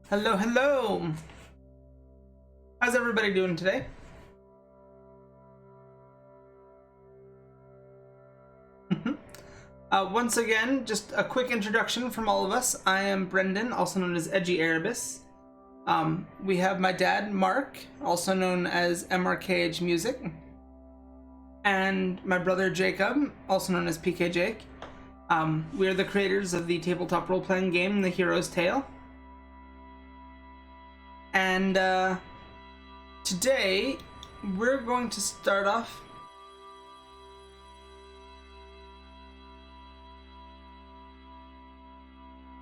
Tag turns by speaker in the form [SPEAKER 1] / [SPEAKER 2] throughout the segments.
[SPEAKER 1] Hello, hello! How's everybody doing today? Once again, just a quick introduction from all of us. I am Brendan, also known as Edgy Erebus. We have my dad, Mark, also known as MRKH Music, and my brother, Jacob, also known as PK Jake. We are the creators of the tabletop role-playing game, The Hero's Tale. And today, we're going to start off...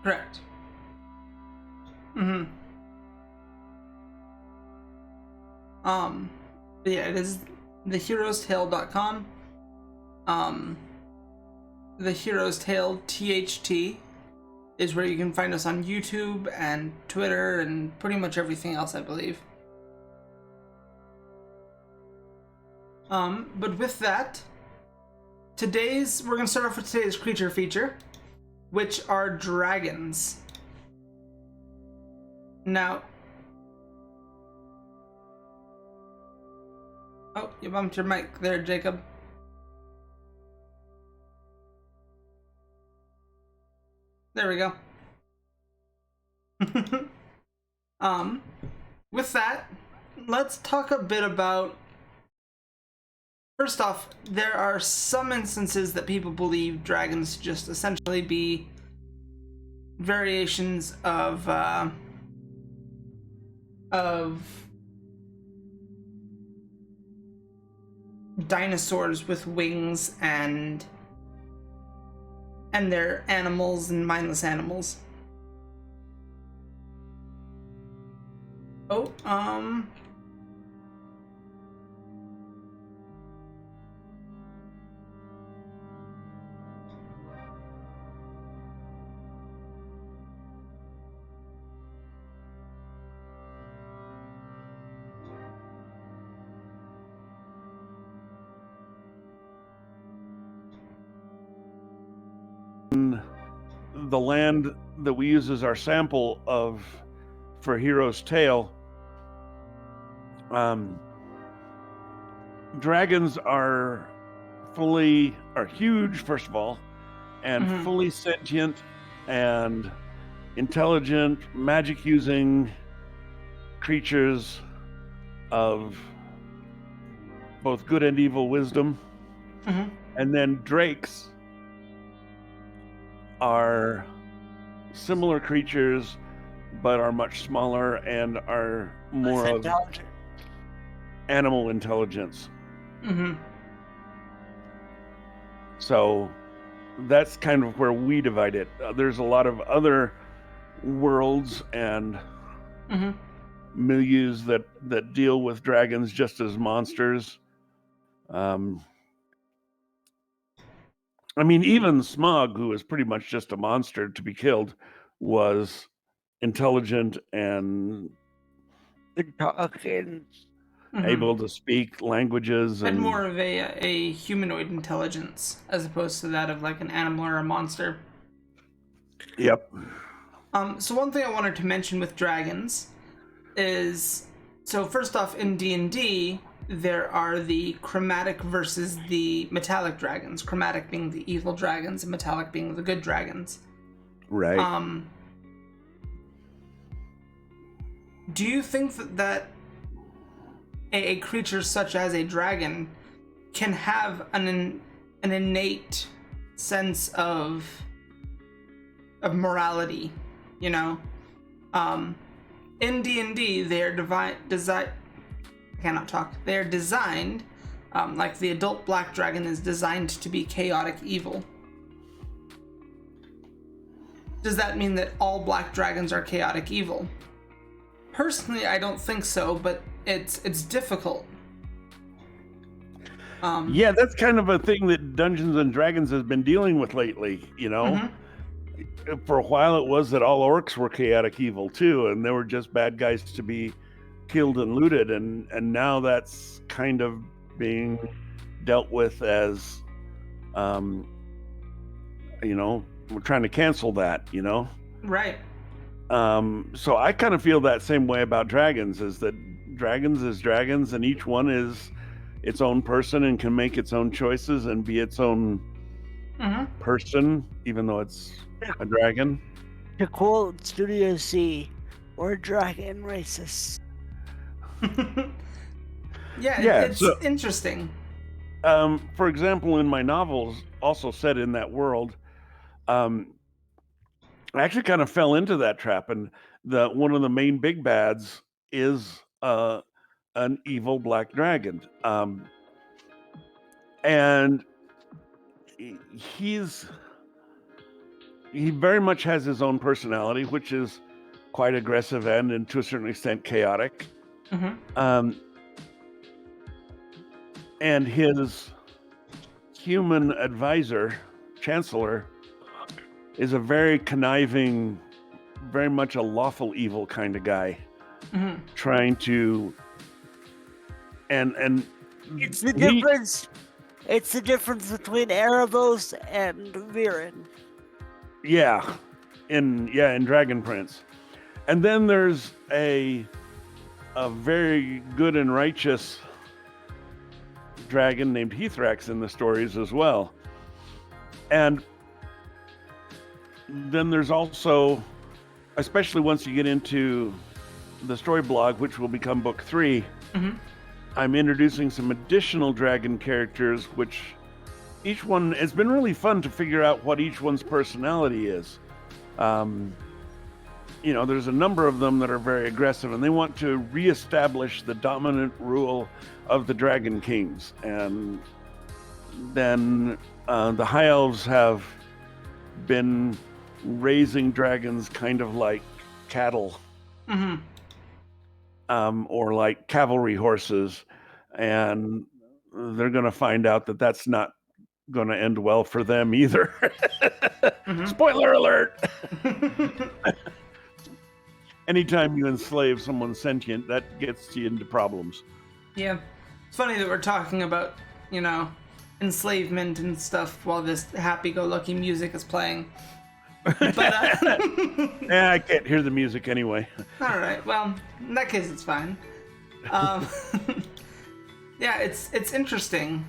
[SPEAKER 1] Correct. Yeah, it is theheroestale.com. The Hero's Tale THT is where you can find us on YouTube and Twitter and pretty much everything else, I believe. But with that, we're gonna start off with today's creature feature, which are dragons. Now, oh, you bumped your mic there, Jacob. There we go. With that, let's talk a bit about... First off, there are some instances that people believe dragons to just essentially be variations of dinosaurs with wings and they're animals and mindless animals.
[SPEAKER 2] The land that we use as our sample for Hero's Tale, dragons are huge, first of all, and fully sentient and intelligent, magic using creatures of both good and evil wisdom. And then drakes are similar creatures, but are much smaller and are more of animal intelligence. So that's kind of where we divide it. There's a lot of other worlds and milieus that deal with dragons just as monsters. I mean, even Smog, who is pretty much just a monster to be killed, was intelligent and able to speak languages
[SPEAKER 1] and
[SPEAKER 2] and
[SPEAKER 1] more of a humanoid intelligence as opposed to that of like an animal or a monster.
[SPEAKER 2] Yep.
[SPEAKER 1] So one thing I wanted to mention with dragons is, so first off, in D&D, there are the chromatic versus the metallic dragons. Chromatic being the evil dragons and metallic being the good dragons.
[SPEAKER 2] Right.
[SPEAKER 1] Do you think that a creature such as a dragon can have an innate sense of morality, you know? In D&D, they are They're designed, like the adult black dragon is designed to be chaotic evil. Does that mean that all black dragons are chaotic evil? Personally, I don't think so, but it's difficult.
[SPEAKER 2] Yeah, that's kind of a thing that Dungeons and Dragons has been dealing with lately, you know? For a while it was that all orcs were chaotic evil too, and they were just bad guys to be killed and looted, and now that's kind of being dealt with as we're trying to cancel that,
[SPEAKER 1] Right.
[SPEAKER 2] So I kind of feel that same way about dragons, is that dragons is dragons, and each one is its own person and can make its own choices and be its own person, even though it's a dragon.
[SPEAKER 3] To quote Studio C, we're dragon racists.
[SPEAKER 1] It's interesting.
[SPEAKER 2] For example, in my novels, also set in that world, I actually kind of fell into that trap, and one of the main big bads is an evil black dragon, and he very much has his own personality, which is quite aggressive and to a certain extent chaotic. And his human advisor, Chancellor, is a very conniving, very much a lawful evil kind of guy, trying to and
[SPEAKER 3] it's the difference. It's the difference between Erebos and Viren.
[SPEAKER 2] Yeah, in Dragon Prince. And then there's a very good and righteous dragon named Heathrax in the stories as well. And then there's also, especially once you get into the story blog, which will become book 3, I'm introducing some additional dragon characters, which each one, it's been really fun to figure out what each one's personality is. There's a number of them that are very aggressive, and they want to reestablish the dominant rule of the Dragon Kings. And then the High Elves have been raising dragons kind of like cattle, or like cavalry horses, and they're going to find out that that's not going to end well for them either. Spoiler alert! Anytime you enslave someone sentient, that gets you into problems.
[SPEAKER 1] Yeah. It's funny that we're talking about, enslavement and stuff while this happy-go-lucky music is playing. But,
[SPEAKER 2] I can't hear the music anyway.
[SPEAKER 1] All right. Well, in that case, it's fine. It's interesting.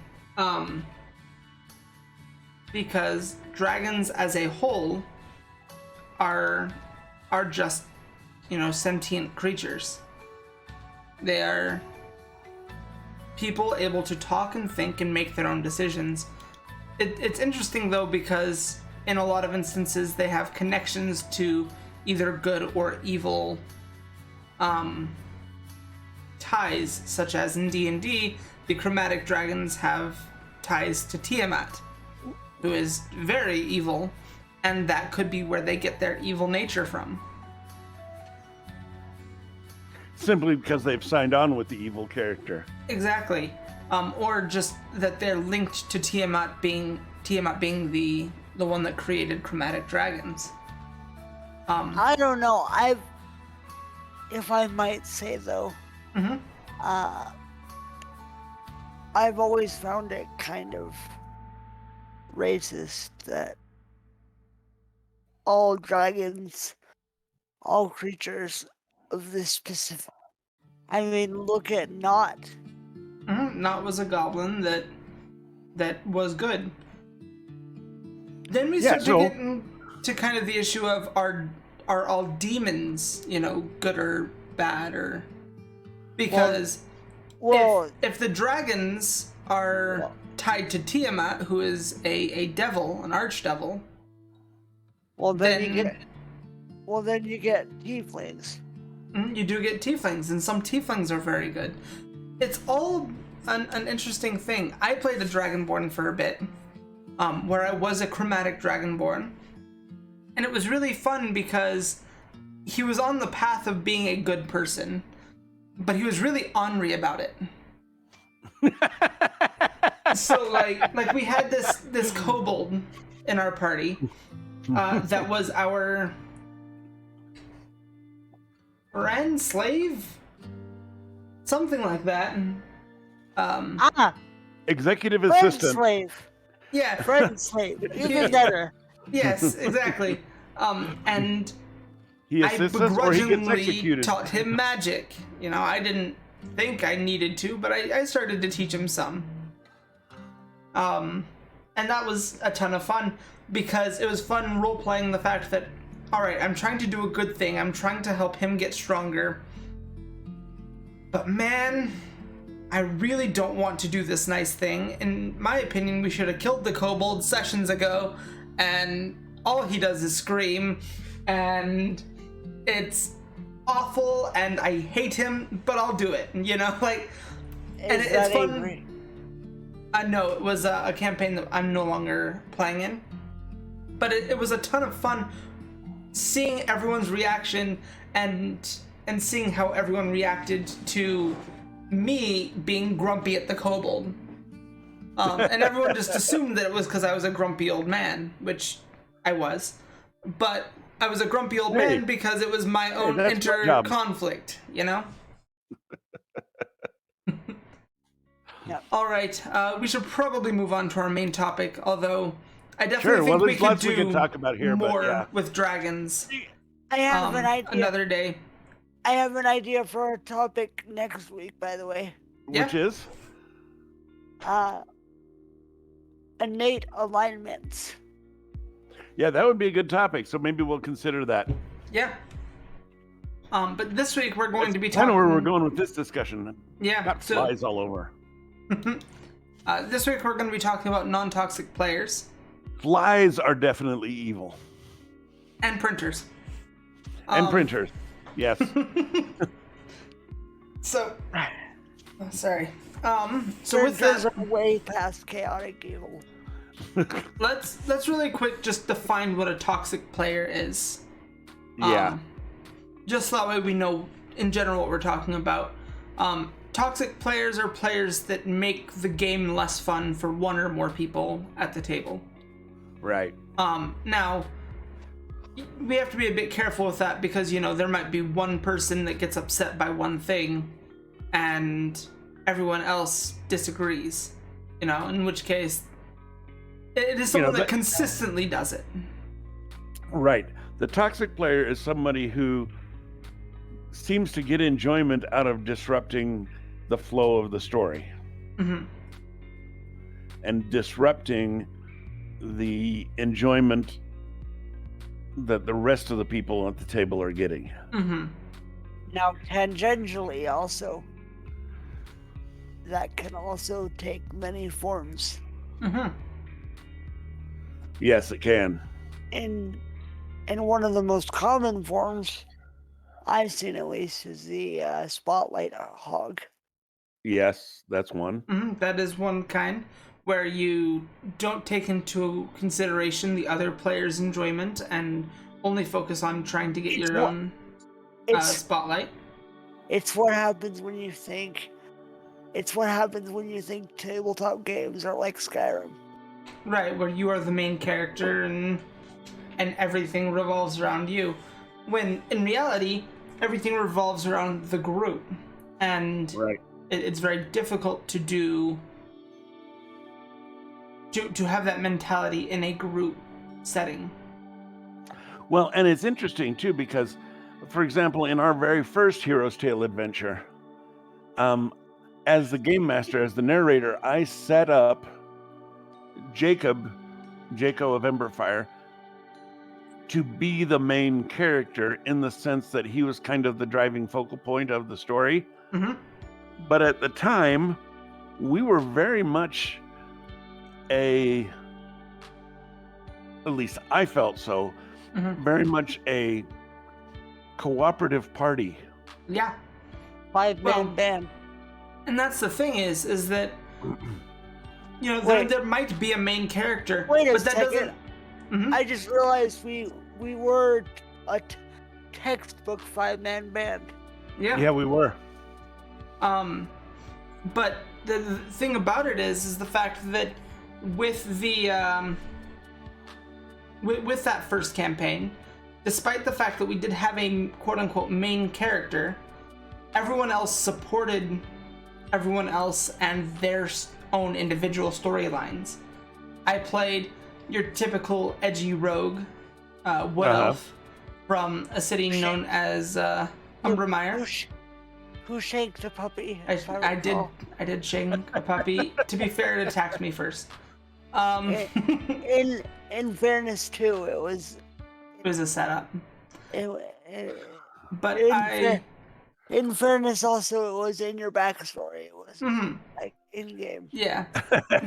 [SPEAKER 1] Because dragons as a whole are just, sentient creatures. They are people able to talk and think and make their own decisions. It's interesting, though, because in a lot of instances they have connections to either good or evil ties, such as in D&D, the chromatic dragons have ties to Tiamat, who is very evil, and that could be where they get their evil nature from.
[SPEAKER 2] Simply because they've signed on with the evil character.
[SPEAKER 1] Exactly. Or just that they're linked to Tiamat being the one that created chromatic dragons.
[SPEAKER 3] I don't know. If I might say though, I've always found it kind of racist that all dragons, all creatures of this specific. I mean, look at Nott.
[SPEAKER 1] Nott was a goblin that was good. Then we start to get into kind of the issue of are all demons, good or bad, or because if the dragons are tied to Tiamat, who is a devil, an archdevil,
[SPEAKER 3] then you get tieflings.
[SPEAKER 1] You do get tieflings, and some tieflings are very good. It's all an interesting thing. I played a Dragonborn for a bit, where I was a chromatic Dragonborn, and it was really fun because he was on the path of being a good person, but he was really ornery about it. So like we had this kobold in our party that was our friend, slave, something like that.
[SPEAKER 2] Executive
[SPEAKER 3] friend
[SPEAKER 2] assistant.
[SPEAKER 3] Slave.
[SPEAKER 1] Yeah,
[SPEAKER 3] friend slave. Even better.
[SPEAKER 1] Yes, exactly. And
[SPEAKER 2] He
[SPEAKER 1] I
[SPEAKER 2] assists us or he gets
[SPEAKER 1] begrudgingly
[SPEAKER 2] executed.
[SPEAKER 1] taught him magic. You know, I didn't think I needed to, but I started to teach him some. And that was a ton of fun because it was fun role-playing the fact that, all right, I'm trying to do a good thing. I'm trying to help him get stronger. But man, I really don't want to do this nice thing. In my opinion, we should have killed the kobold sessions ago, and all he does is scream, and it's awful, and I hate him, but I'll do it, you know, like, and it's fun. No, it was a campaign that I'm no longer playing in, but it was a ton of fun seeing everyone's reaction and seeing how everyone reacted to me being grumpy at the kobold. And everyone just assumed that it was because I was a grumpy old man, which I was. But I was a grumpy old man because it was my own inner conflict, you know?
[SPEAKER 3] Yep.
[SPEAKER 1] All right, we should probably move on to our main topic, although I definitely think we could do
[SPEAKER 2] talk about here,
[SPEAKER 1] more with dragons.
[SPEAKER 3] I have an idea.
[SPEAKER 1] Another day.
[SPEAKER 3] I have an idea for a topic next week, by the way.
[SPEAKER 2] Which is?
[SPEAKER 3] Innate alignments.
[SPEAKER 2] Yeah, that would be a good topic, so maybe we'll consider that.
[SPEAKER 1] Yeah. But this week we're going to be
[SPEAKER 2] talking... kind of where we're going with this discussion.
[SPEAKER 1] Yeah.
[SPEAKER 2] Got flies all over.
[SPEAKER 1] This week we're going to be talking about non-toxic players.
[SPEAKER 2] Flies are definitely evil.
[SPEAKER 1] And printers.
[SPEAKER 2] And printers. Yes.
[SPEAKER 1] So, sorry. So
[SPEAKER 3] Printers
[SPEAKER 1] with that,
[SPEAKER 3] are way past chaotic evil.
[SPEAKER 1] let's really quick just define what a toxic player is.
[SPEAKER 2] Yeah.
[SPEAKER 1] Just so that way we know in general what we're talking about. Toxic players are players that make the game less fun for one or more people at the table.
[SPEAKER 2] Right.
[SPEAKER 1] Now, we have to be a bit careful with that because, you know, there might be one person that gets upset by one thing and everyone else disagrees, you know, in which case it is someone that consistently does it.
[SPEAKER 2] Right. The toxic player is somebody who seems to get enjoyment out of disrupting the flow of the story.
[SPEAKER 1] Mm-hmm.
[SPEAKER 2] And disrupting the enjoyment that the rest of the people at the table are getting.
[SPEAKER 1] Mm-hmm.
[SPEAKER 3] Now, tangentially also, that can also take many forms.
[SPEAKER 1] Mm-hmm.
[SPEAKER 2] Yes, it can.
[SPEAKER 3] And one of the most common forms I've seen, at least, is the spotlight hog.
[SPEAKER 2] Yes, that's one.
[SPEAKER 1] Mm-hmm. That is one kind where you don't take into consideration the other player's enjoyment and only focus on trying to get your own spotlight.
[SPEAKER 3] It's what happens when you think. It's what happens when you think tabletop games are like Skyrim.
[SPEAKER 1] Right, where you are the main character and everything revolves around you. When in reality, everything revolves around the group. And
[SPEAKER 2] right.
[SPEAKER 1] It's very difficult to do to have that mentality in a group setting.
[SPEAKER 2] Well, and it's interesting too because, for example, in our very first Hero's Tale adventure, as the game master, as the narrator, I set up Jaco of Emberfire, to be the main character in the sense that he was kind of the driving focal point of the story.
[SPEAKER 1] Mm-hmm.
[SPEAKER 2] But at the time, we were very much at least I felt so, very much a cooperative party.
[SPEAKER 1] Yeah.
[SPEAKER 3] 5-man band.
[SPEAKER 1] And that's the thing is that, you know, there might be a main character,
[SPEAKER 3] but that
[SPEAKER 1] second.
[SPEAKER 3] Doesn't... Mm-hmm. I just realized we were a textbook 5-man band.
[SPEAKER 1] Yeah,
[SPEAKER 2] we were.
[SPEAKER 1] But the thing about it is the fact that with the with that first campaign, despite the fact that we did have a quote-unquote main character, everyone else supported everyone else and their own individual storylines. I played your typical edgy rogue, wood elf, from a city known as Umbermeyer.
[SPEAKER 3] Who shanked a puppy?
[SPEAKER 1] I did shank a puppy. To be fair, it attacked me first.
[SPEAKER 3] In fairness, too, it was
[SPEAKER 1] a setup. But
[SPEAKER 3] in fairness, also, it was in your backstory. It was like in game.
[SPEAKER 1] Yeah,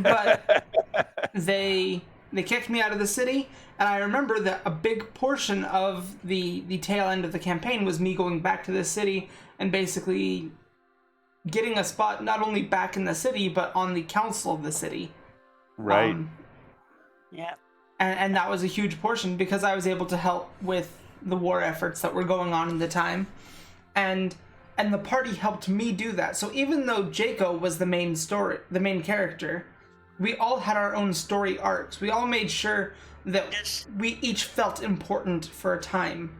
[SPEAKER 1] but they kicked me out of the city, and I remember that a big portion of the tail end of the campaign was me going back to the city and basically getting a spot not only back in the city but on the council of the city.
[SPEAKER 2] Right.
[SPEAKER 3] Yeah.
[SPEAKER 1] And that was a huge portion because I was able to help with the war efforts that were going on in the time, and the party helped me do that. So even though Jaco was the main character, we all had our own story arcs. We all made sure that we each felt important for a time.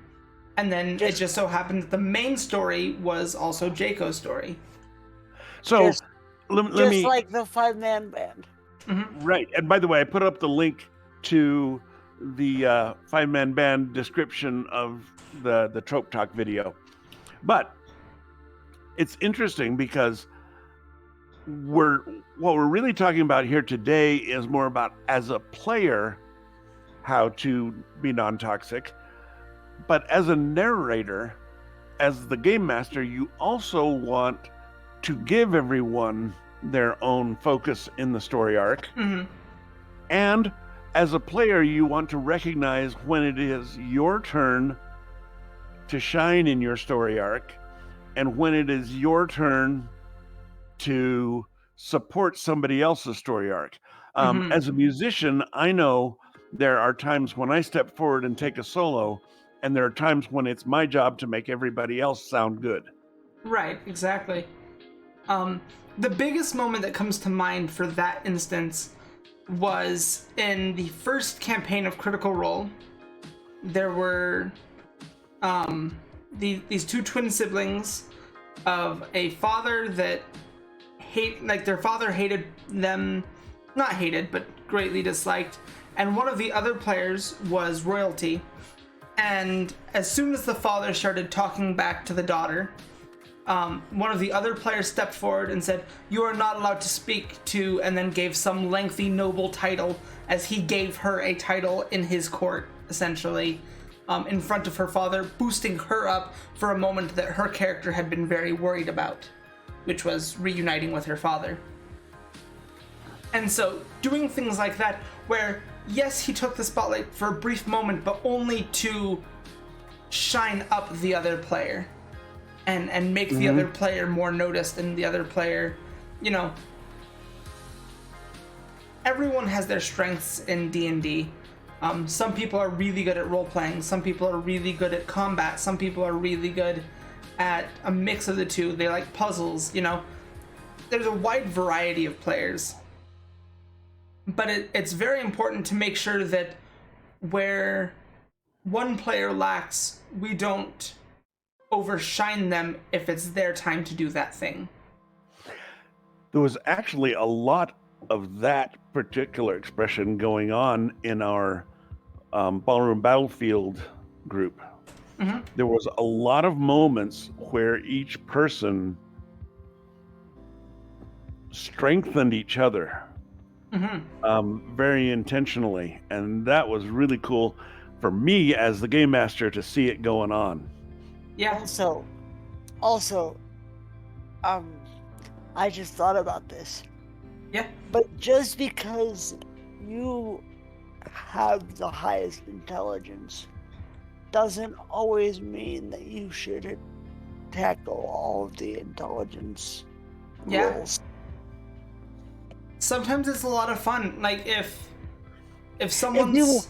[SPEAKER 1] And then it just so happened that the main story was also Jaco's story.
[SPEAKER 2] So, let me...
[SPEAKER 3] like the 5-man band.
[SPEAKER 1] Mm-hmm.
[SPEAKER 2] Right. And by the way, I put up the link to the 5-man band description of the Trope Talk video. But it's interesting because what we're really talking about here today is more about, as a player, how to be non-toxic. But as a narrator, as the game master, you also want to give everyone their own focus in the story arc.
[SPEAKER 1] Mm-hmm.
[SPEAKER 2] And as a player, you want to recognize when it is your turn to shine in your story arc and when it is your turn to support somebody else's story arc. As a musician, I know there are times when I step forward and take a solo, and there are times when it's my job to make everybody else sound good.
[SPEAKER 1] Right, exactly. The biggest moment that comes to mind for that instance was in the first campaign of Critical Role. There were these two twin siblings of a father that their father hated them, not hated, but greatly disliked, and one of the other players was royalty. And as soon as the father started talking back to the daughter, one of the other players stepped forward and said, "You are not allowed to speak to," and then gave some lengthy noble title as he gave her a title in his court, essentially, in front of her father, boosting her up for a moment that her character had been very worried about, which was reuniting with her father. And so doing things like that, where yes, he took the spotlight for a brief moment, but only to shine up the other player and make the other player more noticed, and the other player, everyone has their strengths in D&D. Some people are really good at role-playing, some people are really good at combat, some people are really good at a mix of the two. They like puzzles, There's a wide variety of players. But it's very important to make sure that where one player lacks, we don't overshine them if it's their time to do that thing.
[SPEAKER 2] There was actually a lot of that particular expression going on in our Ballroom Battlefield group.
[SPEAKER 1] Mm-hmm.
[SPEAKER 2] There was a lot of moments where each person strengthened each other.
[SPEAKER 1] Mm-hmm.
[SPEAKER 2] Very intentionally, and that was really cool for me as the game master to see it going on.
[SPEAKER 1] Yeah.
[SPEAKER 3] Also, I just thought about this.
[SPEAKER 1] Yeah.
[SPEAKER 3] But just because you have the highest intelligence doesn't always mean that you should tackle all of the intelligence rules.
[SPEAKER 1] Sometimes it's a lot of fun. Like if someone's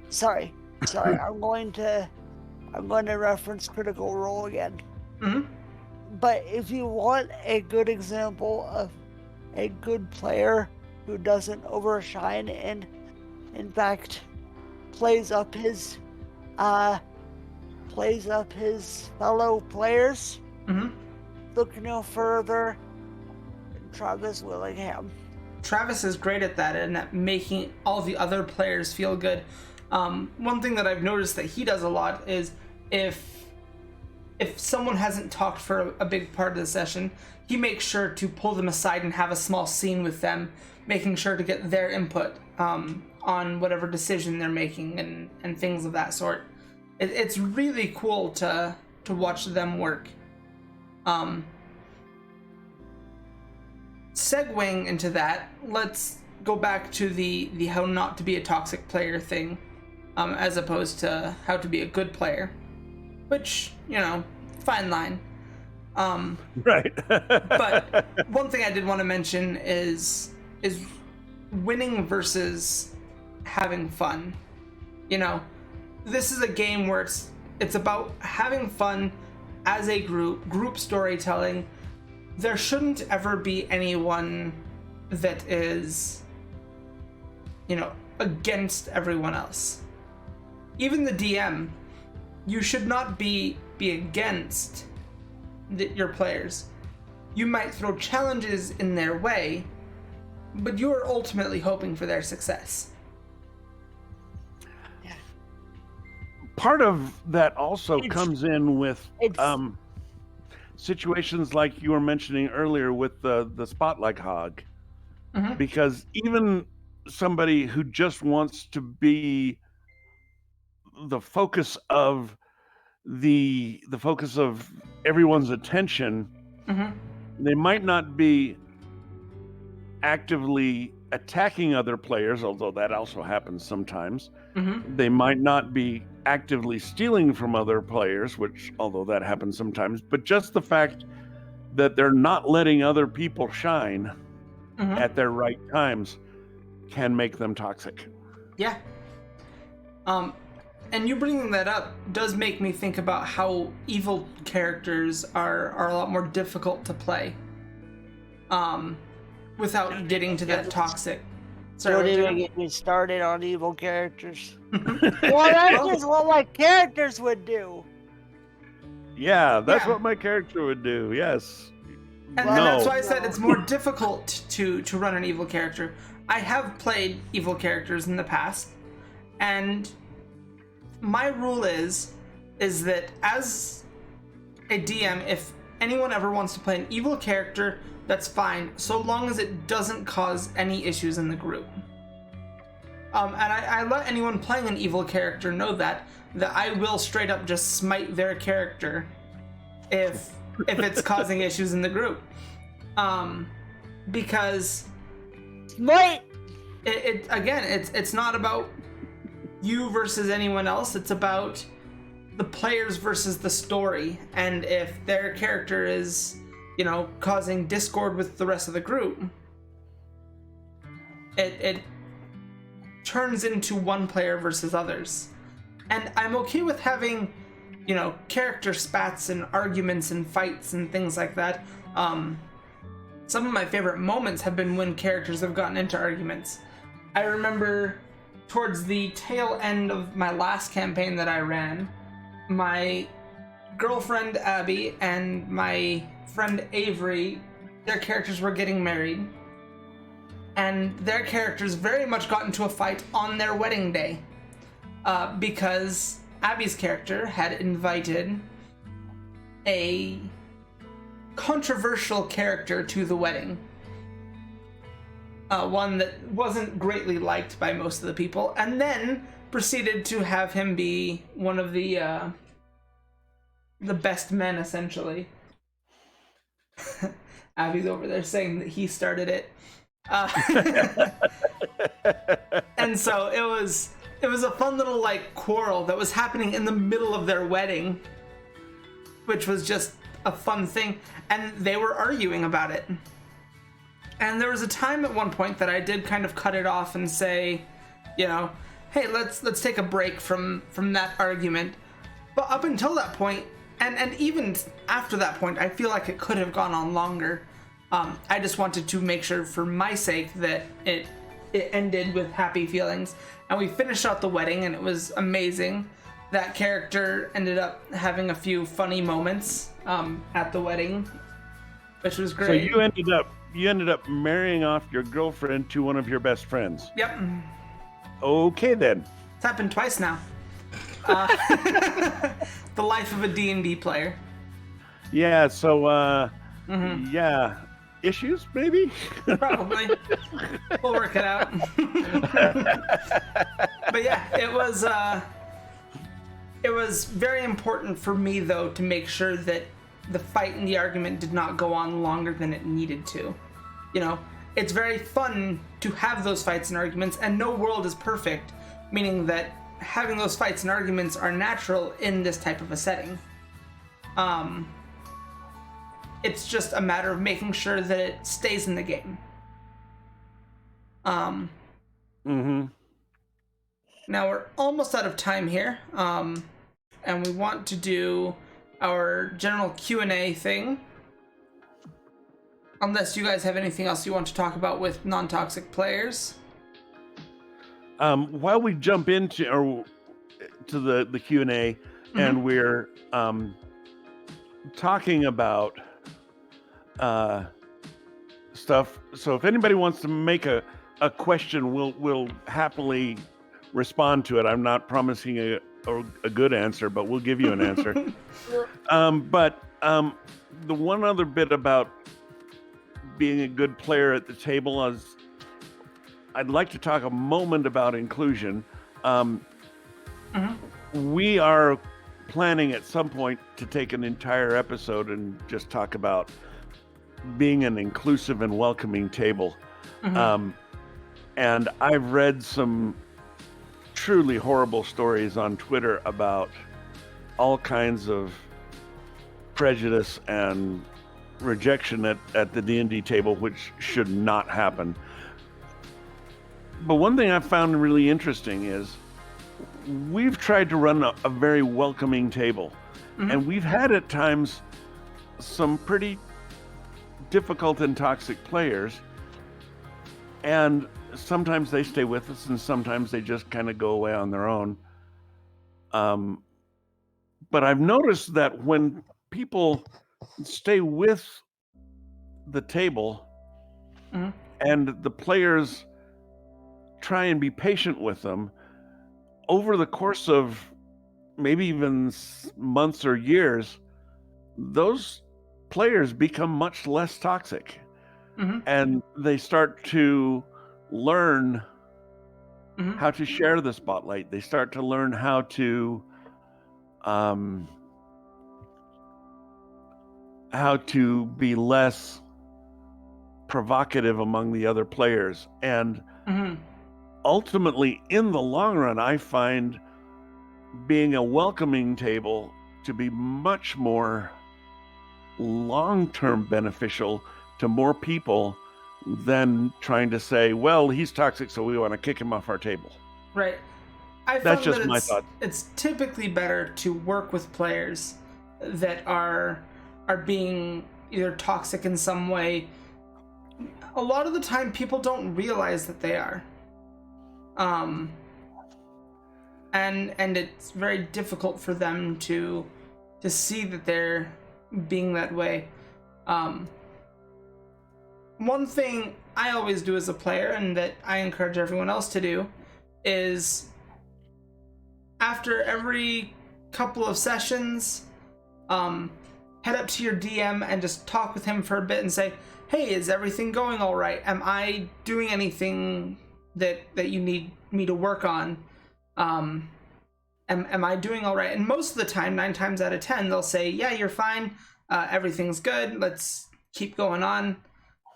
[SPEAKER 3] Sorry, I'm going to reference Critical Role again.
[SPEAKER 1] Mm-hmm.
[SPEAKER 3] But if you want a good example of a good player who doesn't overshine and in fact plays up his fellow players, look no further than Travis Willingham.
[SPEAKER 1] Travis is great at that and at making all the other players feel good. One thing that I've noticed that he does a lot is if someone hasn't talked for a big part of the session, he makes sure to pull them aside and have a small scene with them, making sure to get their input on whatever decision they're making and things of that sort. It's really cool to watch them work. Segueing into that, let's go back to the how not to be a toxic player thing, as opposed to how to be a good player, which, you know, fine line.
[SPEAKER 2] Right.
[SPEAKER 1] But one thing I did want to mention is winning versus having fun. You know, this is a game where it's about having fun as a group storytelling. There shouldn't ever be anyone that is, you know, against everyone else. Even the DM, you should not be against your players. You might throw challenges in their way, but you are ultimately hoping for their success.
[SPEAKER 2] Part of that also comes in with situations like you were mentioning earlier with the spotlight hog.
[SPEAKER 1] Mm-hmm.
[SPEAKER 2] Because even somebody who just wants to be the focus of everyone's attention,
[SPEAKER 1] Mm-hmm.
[SPEAKER 2] they might not be actively attacking other players, although that also happens sometimes.
[SPEAKER 1] Mm-hmm.
[SPEAKER 2] They might not be actively stealing from other players, which, although that happens sometimes, but just the fact that they're not letting other people shine
[SPEAKER 1] Mm-hmm.
[SPEAKER 2] at their right times can make them toxic.
[SPEAKER 1] Yeah. And you bringing that up does make me think about how evil characters are a lot more difficult to play. Without getting to that toxic.
[SPEAKER 3] Don't even get me started on evil characters. Well, that's just what my characters would do.
[SPEAKER 2] Yeah, that's what my character would do. Yes.
[SPEAKER 1] And that's why I said it's more difficult to run an evil character. I have played evil characters in the past, and my rule is that as a DM, if anyone ever wants to play an evil character, that's fine, so long as it doesn't cause any issues in the group. And I let anyone playing an evil character know that I will straight up just smite their character if it's causing issues in the group. Because
[SPEAKER 3] Smite!
[SPEAKER 1] It's not about you versus anyone else, it's about the players versus the story, and if their character is, you know, causing discord with the rest of the group, it turns into one player versus others. And I'm okay with having, you know, character spats and arguments and fights and things like that. Some of my favorite moments have been when characters have gotten into arguments. I remember towards the tail end of my last campaign that I ran, my girlfriend Abby and my friend Avery, their characters were getting married, and their characters very much got into a fight on their wedding day, because Abby's character had invited a controversial character to the wedding, one that wasn't greatly liked by most of the people, and then proceeded to have him be one of the best men, essentially. Abby's over there saying that he started it. And so it was a fun little like quarrel that was happening in the middle of their wedding, which was just a fun thing, and they were arguing about it. And there was a time at one point that I did kind of cut it off and say, you know, hey, let's take a break from that argument. But up until that point, and even after that point, I feel like it could have gone on longer. I just wanted to make sure for my sake that it ended with happy feelings. And we finished out the wedding, and it was amazing. That character ended up having a few funny moments at the wedding, which was great.
[SPEAKER 2] So you ended up marrying off your girlfriend to one of your best friends.
[SPEAKER 1] Yep.
[SPEAKER 2] Okay then.
[SPEAKER 1] It's happened twice now. The life of a D&D player.
[SPEAKER 2] Yeah, so, yeah, issues, maybe?
[SPEAKER 1] Probably. We'll work it out. But yeah, it was very important for me, though, to make sure that the fight and the argument did not go on longer than it needed to. You know, it's very fun to have those fights and arguments, and no world is perfect, meaning that having those fights and arguments are natural in this type of a setting. It's just a matter of making sure that it stays in the game. Now we're almost out of time here, and we want to do our general Q&A thing. Unless you guys have anything else you want to talk about with non-toxic players.
[SPEAKER 2] While we jump into the Q&A, and we're talking about stuff, so if anybody wants to make a question, we'll happily respond to it. I'm not promising a good answer, but we'll give you an answer. But the one other bit about being a good player at the table is I'd like to talk a moment about inclusion. We are planning at some point to take an entire episode and just talk about being an inclusive and welcoming table. And I've read some truly horrible stories on Twitter about all kinds of prejudice and rejection at the D&D table, which should not happen. But one thing I found really interesting is we've tried to run a very welcoming table, and we've had at times some pretty difficult and toxic players, and sometimes they stay with us and sometimes they just kind of go away on their own. But I've noticed that when people stay with the table and the players try and be patient with them, over the course of maybe even months or years, those players become much less toxic. And they start to learn how to share the spotlight. They start to learn how to be less provocative among the other players. And ultimately, in the long run, I find being a welcoming table to be much more long-term beneficial to more people than trying to say, well, he's toxic, so we want to kick him off our table.
[SPEAKER 1] Right.
[SPEAKER 2] That's just my thought.
[SPEAKER 1] It's typically better to work with players that are being either toxic in some way. A lot of the time, people don't realize that they are. And it's very difficult for them to see that they're being that way. One thing I always do as a player, and that I encourage everyone else to do, is after every couple of sessions, head up to your DM and just talk with him for a bit and say, hey, is everything going all right? Am I doing anything that you need me to work on? Am I doing all right? And most of the time, 9 times out of 10, they'll say, yeah, you're fine. Everything's good. Let's keep going on.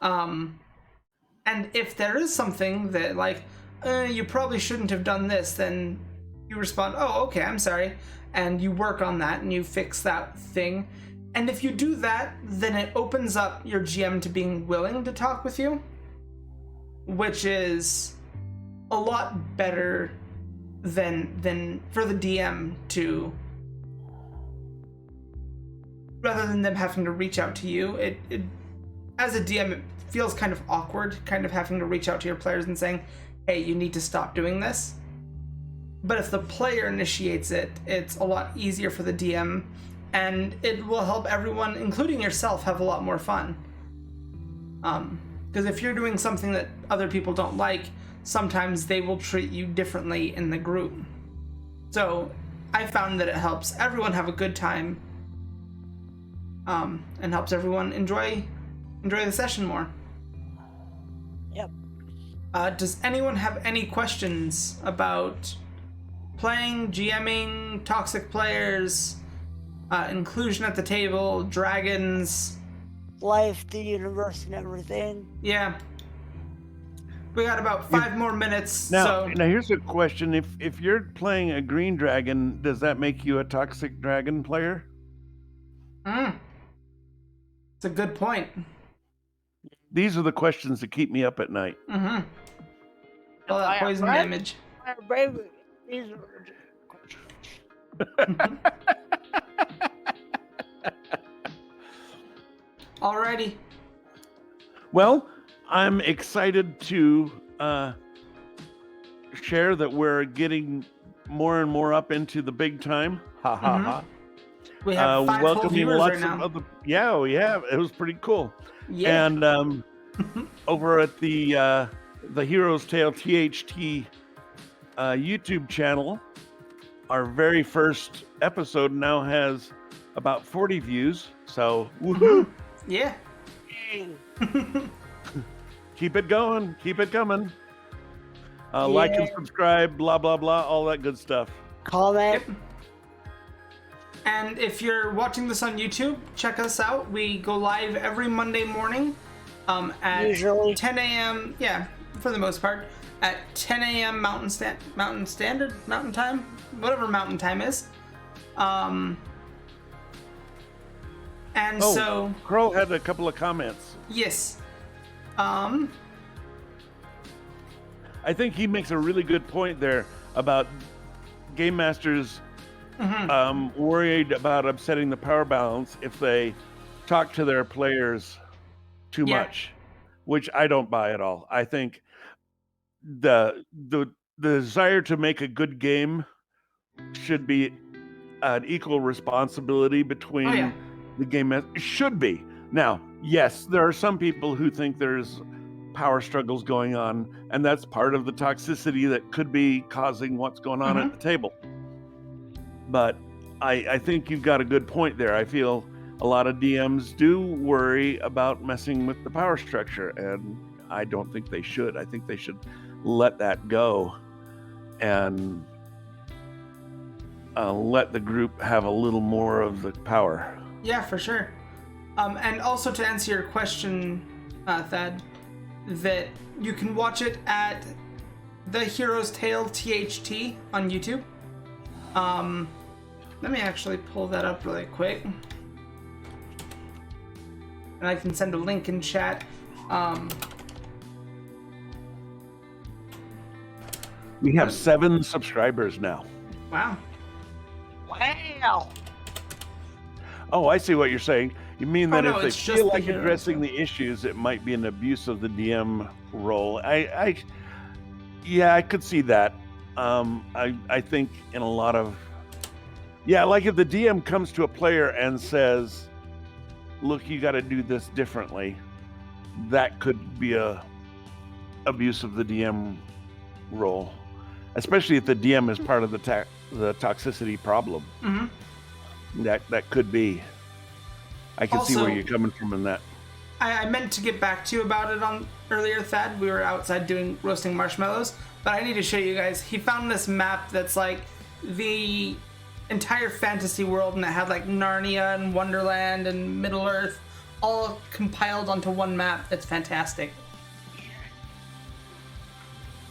[SPEAKER 1] And if there is something that, like, you probably shouldn't have done this, then you respond, oh, okay, I'm sorry. And you work on that and you fix that thing. And if you do that, then it opens up your GM to being willing to talk with you, which is a lot better than for the DM to, rather than them having to reach out to you. It as a DM, it feels kind of awkward, kind of having to reach out to your players and saying, hey, you need to stop doing this. But if the player initiates it, it's a lot easier for the DM, and it will help everyone, including yourself, have a lot more fun. Because if you're doing something that other people don't like, sometimes they will treat you differently in the group. So I found that it helps everyone have a good time, and helps everyone enjoy the session more.
[SPEAKER 3] Yep.
[SPEAKER 1] Does anyone have any questions about playing, GMing, toxic players, inclusion at the table, dragons?
[SPEAKER 3] Life, the universe, and everything.
[SPEAKER 1] Yeah. We got about 5 more minutes.
[SPEAKER 2] Now
[SPEAKER 1] So
[SPEAKER 2] here's a question: if you're playing a green dragon, does that make you a toxic dragon player?
[SPEAKER 1] it's a good point.
[SPEAKER 2] These are the questions that keep me up at night.
[SPEAKER 1] Mm-hmm. All that poison damage.
[SPEAKER 3] These are
[SPEAKER 1] Alrighty.
[SPEAKER 2] Well, I'm excited to share that we're getting more and more up into the big time. Ha ha ha.
[SPEAKER 1] We have 5 full viewers right now.
[SPEAKER 2] Yeah, we have. It was pretty cool.
[SPEAKER 1] Yeah.
[SPEAKER 2] And over at the Hero's Tale THT YouTube channel, our very first episode now has about 40 views. So, woohoo!
[SPEAKER 1] Yeah.
[SPEAKER 2] Keep it going. Keep it coming. Like and subscribe, blah, blah, blah, all that good stuff.
[SPEAKER 3] comment.
[SPEAKER 1] Yep. And if you're watching this on YouTube, check us out. We go live every Monday morning at
[SPEAKER 3] Usually.
[SPEAKER 1] 10 a.m. Yeah, for the most part. At 10 a.m. Mountain Time, whatever Mountain Time is. And so
[SPEAKER 2] Crow had a couple of comments.
[SPEAKER 1] yes.
[SPEAKER 2] I think he makes a really good point there about game masters worried about upsetting the power balance if they talk to their players too much, which I don't buy at all. I think the desire to make a good game should be an equal responsibility between the game master. Should be. Now, yes, there are some people who think there's power struggles going on, and that's part of the toxicity that could be causing what's going on at the table. But I think you've got a good point there. I feel a lot of DMs do worry about messing with the power structure, and I don't think they should. I think they should let that go and let the group have a little more of the power.
[SPEAKER 1] Yeah, for sure. And also to answer your question, Thad, that you can watch it at The Hero's Tale THT on YouTube. Let me actually pull that up really quick. And I can send a link in chat.
[SPEAKER 2] We have 7 subscribers now.
[SPEAKER 1] Wow.
[SPEAKER 3] Wow.
[SPEAKER 2] Oh, I see what you're saying. You mean that if they feel like addressing
[SPEAKER 1] the
[SPEAKER 2] issues, it might be an abuse of the DM role. I could see that. I think in a lot of... Yeah, like if the DM comes to a player and says, look, you got to do this differently, that could be a abuse of the DM role, especially if the DM is part of the toxicity problem. That could be. I can see where you're coming from in that.
[SPEAKER 1] I meant to get back to you about it on earlier, Thad. We were outside roasting marshmallows, but I need to show you guys. He found this map that's like the entire fantasy world, and it had like Narnia and Wonderland and Middle Earth all compiled onto one map. It's fantastic.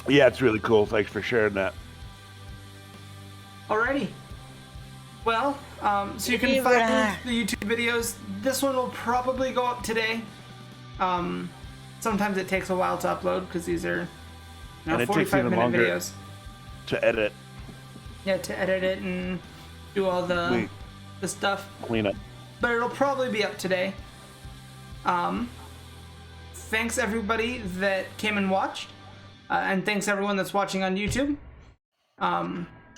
[SPEAKER 2] Yeah, it's really cool. Thanks for sharing that.
[SPEAKER 1] Alrighty. Well, so you can find the YouTube videos. This one will probably go up today. Sometimes it takes a while to upload because these are 45-minute videos.
[SPEAKER 2] To edit.
[SPEAKER 1] Yeah, to edit it and do all the stuff.
[SPEAKER 2] Clean up.
[SPEAKER 1] But it'll probably be up today. Thanks everybody that came and watched. And thanks everyone that's watching on YouTube.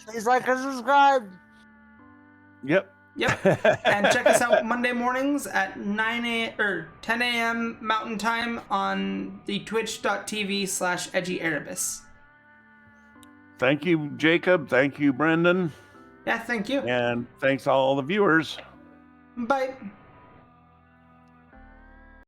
[SPEAKER 3] Please like and subscribe.
[SPEAKER 1] Yep. And check us out Monday mornings at 10 a.m. Mountain Time on the twitch.tv/edgyerebus.
[SPEAKER 2] Thank you, Jacob. Thank you, Brendan.
[SPEAKER 1] Yeah, thank you.
[SPEAKER 2] And thanks all the viewers.
[SPEAKER 1] Bye.